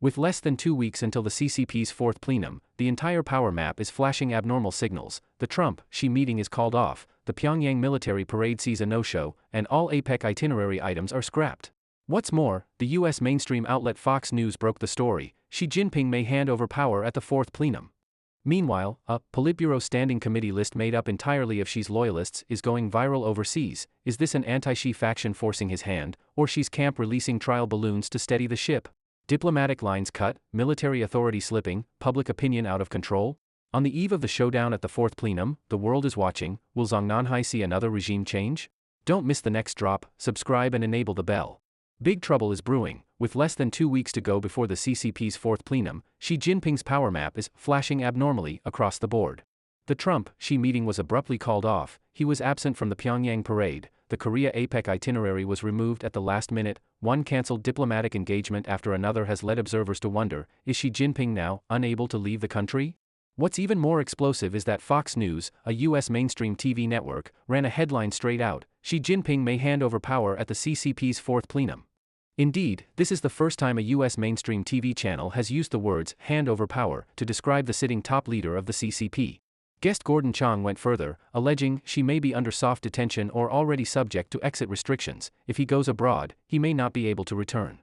With less than 2 weeks until the CCP's Fourth Plenum, the entire power map is flashing abnormal signals. The Trump-Xi meeting is called off, the Pyongyang military parade sees a no-show, and all APEC itinerary items are scrapped. What's more, the U.S. mainstream outlet Fox News broke the story: Xi Jinping may hand over power at the Fourth Plenum. Meanwhile, a Politburo Standing Committee list made up entirely of Xi's loyalists is going viral overseas. Is this an anti-Xi faction forcing his hand, or Xi's camp releasing trial balloons to steady the ship? Diplomatic lines cut, military authority slipping, public opinion out of control? On the eve of the showdown at the Fourth Plenum, the world is watching. Will Zhang Nanhai see another regime change? Don't miss the next drop, subscribe and enable the bell. Big trouble is brewing. With less than 2 weeks to go before the CCP's Fourth Plenum, Xi Jinping's power map is flashing abnormally across the board. The Trump-Xi meeting was abruptly called off, he was absent from the Pyongyang parade, the Korea APEC itinerary was removed at the last minute, one cancelled diplomatic engagement after another has led observers to wonder, is Xi Jinping now unable to leave the country? What's even more explosive is that Fox News, a U.S. mainstream TV network, ran a headline straight out: Xi Jinping may hand over power at the CCP's Fourth Plenum. Indeed, this is the first time a U.S. mainstream TV channel has used the words "hand over power" to describe the sitting top leader of the CCP. Guest Gordon Chang went further, alleging Xi may be under soft detention or already subject to exit restrictions. If he goes abroad, he may not be able to return.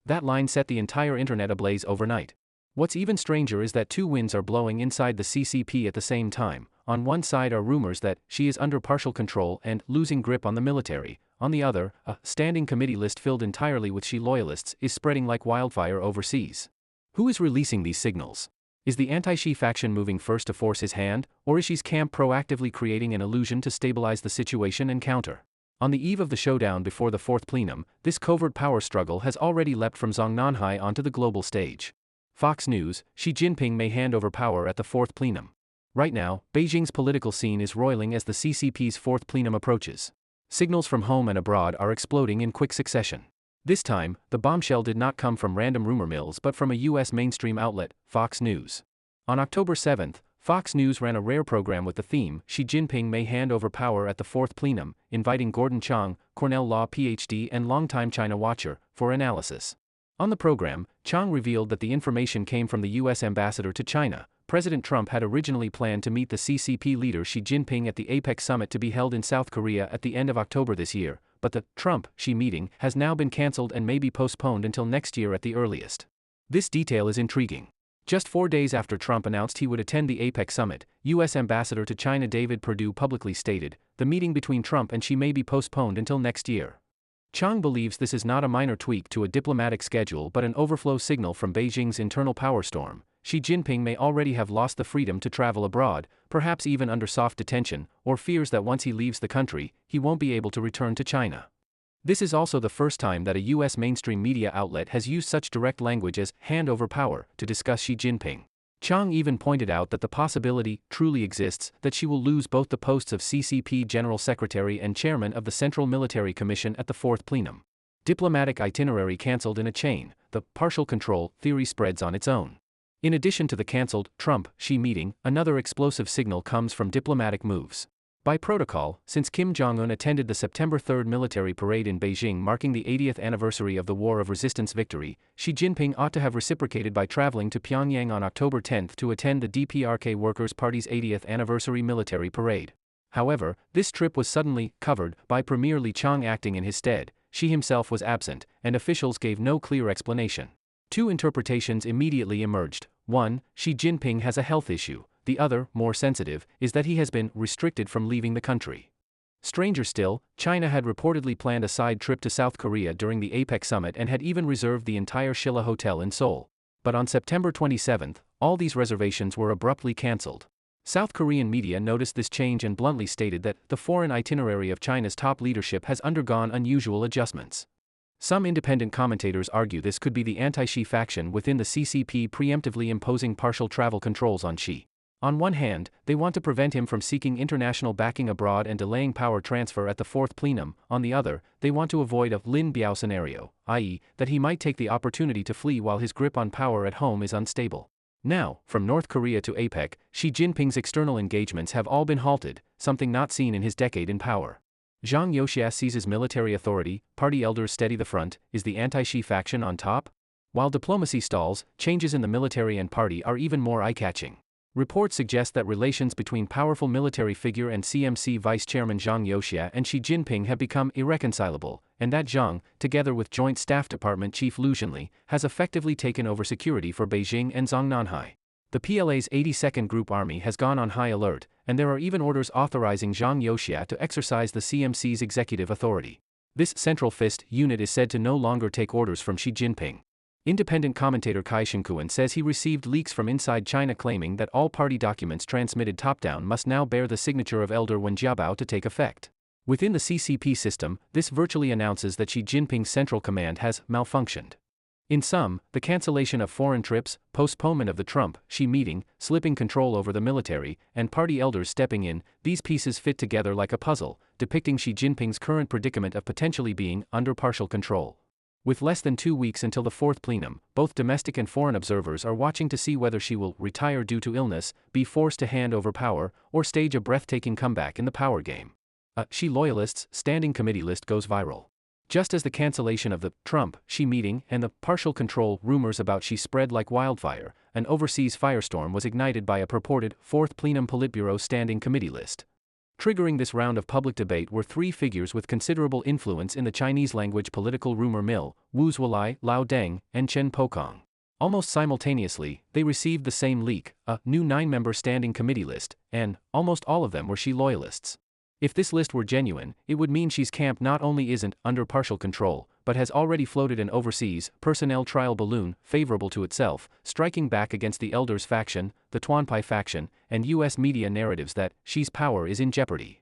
That line set the entire internet ablaze overnight. What's even stranger is that two winds are blowing inside the CCP at the same time. On one side are rumors that Xi is under partial control and losing grip on the military. On the other, a standing committee list filled entirely with Xi loyalists is spreading like wildfire overseas. Who is releasing these signals? Is the anti-Xi faction moving first to force his hand, or is Xi's camp proactively creating an illusion to stabilize the situation and counter? On the eve of the showdown before the Fourth Plenum, this covert power struggle has already leapt from Zhang Nanhai onto the global stage. Fox News: Xi Jinping may hand over power at the Fourth Plenum. Right now, Beijing's political scene is roiling as the CCP's Fourth Plenum approaches. Signals from home and abroad are exploding in quick succession. This time, the bombshell did not come from random rumor mills but from a U.S. mainstream outlet, Fox News. On October 7, Fox News ran a rare program with the theme Xi Jinping may hand over power at the Fourth Plenum, inviting Gordon Chang, Cornell Law Ph.D. and longtime China watcher, for analysis. On the program, Chang revealed that the information came from the U.S. ambassador to China. President Trump had originally planned to meet the CCP leader Xi Jinping at the APEC summit to be held in South Korea at the end of October this year, but the Trump-Xi meeting has now been cancelled and may be postponed until next year at the earliest. This detail is intriguing. Just 4 days after Trump announced he would attend the APEC summit, U.S. Ambassador to China David Perdue publicly stated, the meeting between Trump and Xi may be postponed until next year. Chang believes this is not a minor tweak to a diplomatic schedule but an overflow signal from Beijing's internal power storm. Xi Jinping may already have lost the freedom to travel abroad, perhaps even under soft detention, or fears that once he leaves the country, he won't be able to return to China. This is also the first time that a U.S. mainstream media outlet has used such direct language as "hand over power" to discuss Xi Jinping. Chang even pointed out that the possibility truly exists that Xi will lose both the posts of CCP General Secretary and Chairman of the Central Military Commission at the Fourth Plenum. Diplomatic itinerary cancelled in a chain, the partial control theory spreads on its own. In addition to the cancelled Trump-Xi meeting, another explosive signal comes from diplomatic moves. By protocol, since Kim Jong-un attended the September 3 military parade in Beijing marking the 80th anniversary of the War of Resistance victory, Xi Jinping ought to have reciprocated by traveling to Pyongyang on October 10 to attend the DPRK Workers' Party's 80th anniversary military parade. However, this trip was suddenly covered by Premier Li Qiang acting in his stead. Xi himself was absent, and officials gave no clear explanation. Two interpretations immediately emerged. One, Xi Jinping has a health issue. The other, more sensitive, is that he has been restricted from leaving the country. Stranger still, China had reportedly planned a side trip to South Korea during the APEC summit and had even reserved the entire Shilla Hotel in Seoul. But on September 27, all these reservations were abruptly cancelled. South Korean media noticed this change and bluntly stated that the foreign itinerary of China's top leadership has undergone unusual adjustments. Some independent commentators argue this could be the anti-Xi faction within the CCP preemptively imposing partial travel controls on Xi. On one hand, they want to prevent him from seeking international backing abroad and delaying power transfer at the Fourth Plenum. On the other, they want to avoid a Lin Biao scenario, i.e., that he might take the opportunity to flee while his grip on power at home is unstable. Now, from North Korea to APEC, Xi Jinping's external engagements have all been halted, something not seen in his decade in power. Zhang Youxia seizes military authority, party elders steady the front. Is the anti-Xi faction on top? While diplomacy stalls, changes in the military and party are even more eye-catching. Reports suggest that relations between powerful military figure and CMC Vice Chairman Zhang Youxia and Xi Jinping have become irreconcilable, and that Zhang, together with Joint Staff Department Chief Liu Zhenli, has effectively taken over security for Beijing and Zhongnanhai. The PLA's 82nd Group Army has gone on high alert, and there are even orders authorizing Zhang Youxia to exercise the CMC's executive authority. This central fist unit is said to no longer take orders from Xi Jinping. Independent commentator Kai Shenkuan says he received leaks from inside China claiming that all party documents transmitted top-down must now bear the signature of Elder Wen Jiabao to take effect. Within the CCP system, this virtually announces that Xi Jinping's central command has malfunctioned. In sum, the cancellation of foreign trips, postponement of the Trump-Xi meeting, slipping control over the military, and party elders stepping in, these pieces fit together like a puzzle, depicting Xi Jinping's current predicament of potentially being under partial control. With less than 2 weeks until the Fourth Plenum, both domestic and foreign observers are watching to see whether she will retire due to illness, be forced to hand over power, or stage a breathtaking comeback in the power game. A Xi loyalists standing committee list goes viral. Just as the cancellation of the Trump-Xi meeting and the partial control rumors about Xi spread like wildfire, an overseas firestorm was ignited by a purported Fourth Plenum Politburo standing committee list. Triggering this round of public debate were three figures with considerable influence in the Chinese-language political rumor mill: Wu Zuolai, Lao Deng, and Chen Pokong. Almost simultaneously, they received the same leak, a new 9-member standing committee list, and almost all of them were Xi loyalists. If this list were genuine, it would mean Xi's camp not only isn't under partial control, but has already floated an overseas personnel trial balloon favorable to itself, striking back against the elders faction, the Tuanpai faction, and U.S. media narratives that Xi's power is in jeopardy.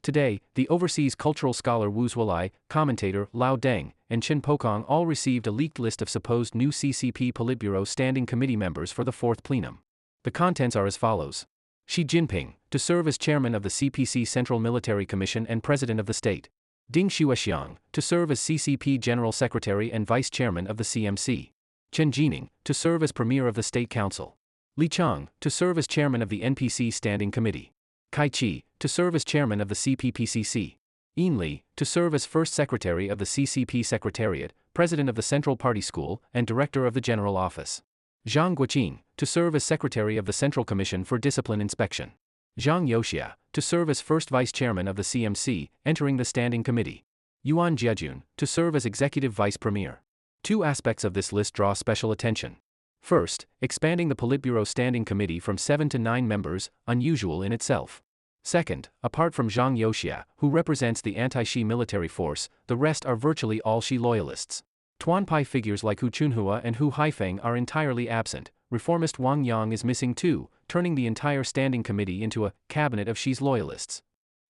Today, the overseas cultural scholar Wu Zuolai, commentator Lao Deng, and Chen Pokong all received a leaked list of supposed new CCP Politburo standing committee members for the Fourth Plenum. The contents are as follows. Xi Jinping, to serve as chairman of the CPC Central Military Commission and president of the state. Ding Xuexiang, to serve as CCP General Secretary and vice chairman of the CMC. Chen Jining, to serve as premier of the State Council. Li Chang, to serve as chairman of the NPC Standing Committee. Kai Chi, to serve as chairman of the CPPCC. Yin Li, to serve as first secretary of the CCP Secretariat, president of the Central Party School, and director of the General Office. Zhang Guoqin, to serve as secretary of the Central Commission for Discipline Inspection. Zhang Youxia, to serve as first vice chairman of the CMC, entering the standing committee. Yuan Jiajun, to serve as executive vice premier. Two aspects of this list draw special attention. First, expanding the Politburo Standing Committee from 7 to 9 members, unusual in itself. Second, apart from Zhang Youxia, who represents the anti-Xi military force, the rest are virtually all Xi loyalists. Tuanpai figures like Hu Chunhua and Hu Haifeng are entirely absent. Reformist Wang Yang is missing too, turning the entire standing committee into a cabinet of Xi's loyalists.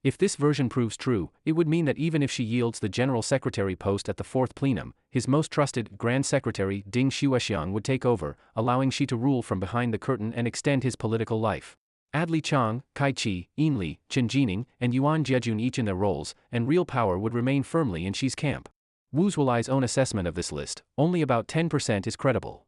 If this version proves true, it would mean that even if Xi yields the general secretary post at the Fourth Plenum, his most trusted Grand Secretary Ding Xuexiang would take over, allowing Xi to rule from behind the curtain and extend his political life. Add Li Chang, Kai Chi, Yin Li, Chen Jining, and Yuan Jiajun each in their roles, and real power would remain firmly in Xi's camp. Wu Zuolai's own assessment of this list, only about 10% is credible.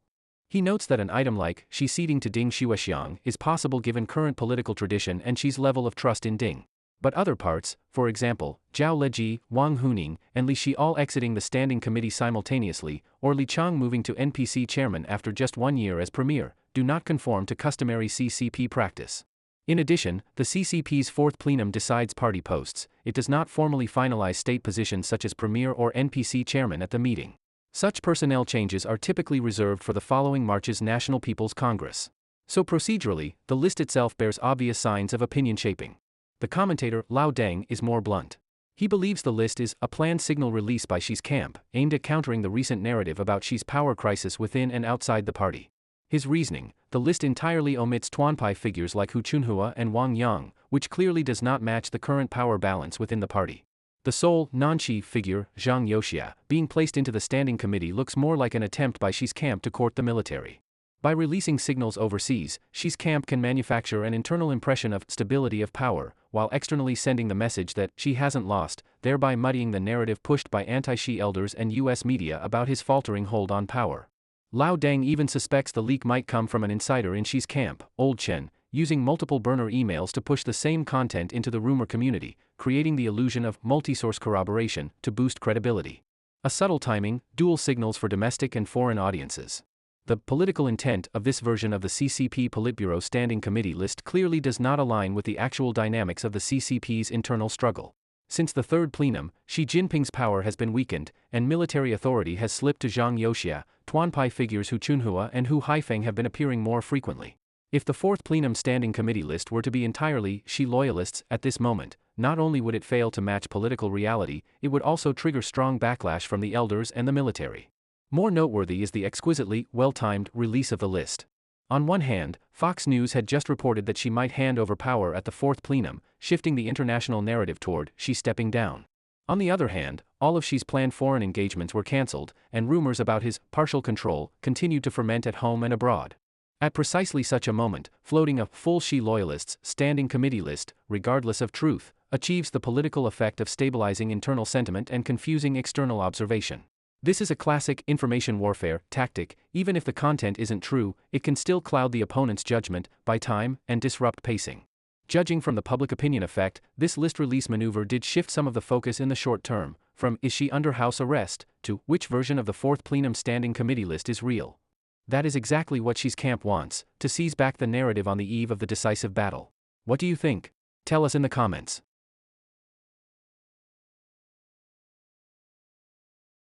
He notes that an item like Xi ceding to Ding Xuexiang is possible given current political tradition and Xi's level of trust in Ding. But other parts, for example, Zhao Leji, Wang Huning, and Li Xi all exiting the standing committee simultaneously, or Li Chang moving to NPC chairman after just 1 year as premier, do not conform to customary CCP practice. In addition, the CCP's Fourth Plenum decides party posts. It does not formally finalize state positions such as premier or NPC chairman at the meeting. Such personnel changes are typically reserved for the following March's National People's Congress. So procedurally, the list itself bears obvious signs of opinion shaping. The commentator, Lao Deng, is more blunt. He believes the list is a planned signal release by Xi's camp, aimed at countering the recent narrative about Xi's power crisis within and outside the party. His reasoning, the list entirely omits Tuanpai figures like Hu Chunhua and Wang Yang, which clearly does not match the current power balance within the party. The sole, non-Xi figure, Zhang Youxia, being placed into the standing committee looks more like an attempt by Xi's camp to court the military. By releasing signals overseas, Xi's camp can manufacture an internal impression of stability of power, while externally sending the message that Xi hasn't lost, thereby muddying the narrative pushed by anti-Xi elders and U.S. media about his faltering hold on power. Lao Deng even suspects the leak might come from an insider in Xi's camp, Old Chen, using multiple burner emails to push the same content into the rumor community, creating the illusion of multi-source corroboration to boost credibility. A subtle timing, dual signals for domestic and foreign audiences. The political intent of this version of the CCP Politburo Standing Committee list clearly does not align with the actual dynamics of the CCP's internal struggle. Since the Third Plenum, Xi Jinping's power has been weakened, and military authority has slipped to Zhang Youxia. Tuanpai figures Hu Chunhua and Hu Haifeng have been appearing more frequently. If the Fourth Plenum Standing Committee list were to be entirely Xi loyalists at this moment, not only would it fail to match political reality, it would also trigger strong backlash from the elders and the military. More noteworthy is the exquisitely well-timed release of the list. On one hand, Fox News had just reported that she might hand over power at the Fourth Plenum, shifting the international narrative toward Xi stepping down. On the other hand, all of Xi's planned foreign engagements were cancelled, and rumors about his partial control continued to ferment at home and abroad. At precisely such a moment, floating a full Xi loyalists standing committee list, regardless of truth, achieves the political effect of stabilizing internal sentiment and confusing external observation. This is a classic information warfare tactic. Even if the content isn't true, it can still cloud the opponent's judgment, buy time, and disrupt pacing. Judging from the public opinion effect, this list release maneuver did shift some of the focus in the short term, from is Xi under house arrest, to which version of the Fourth Plenum Standing Committee list is real. That is exactly what Xi's camp wants, to seize back the narrative on the eve of the decisive battle. What do you think? Tell us in the comments.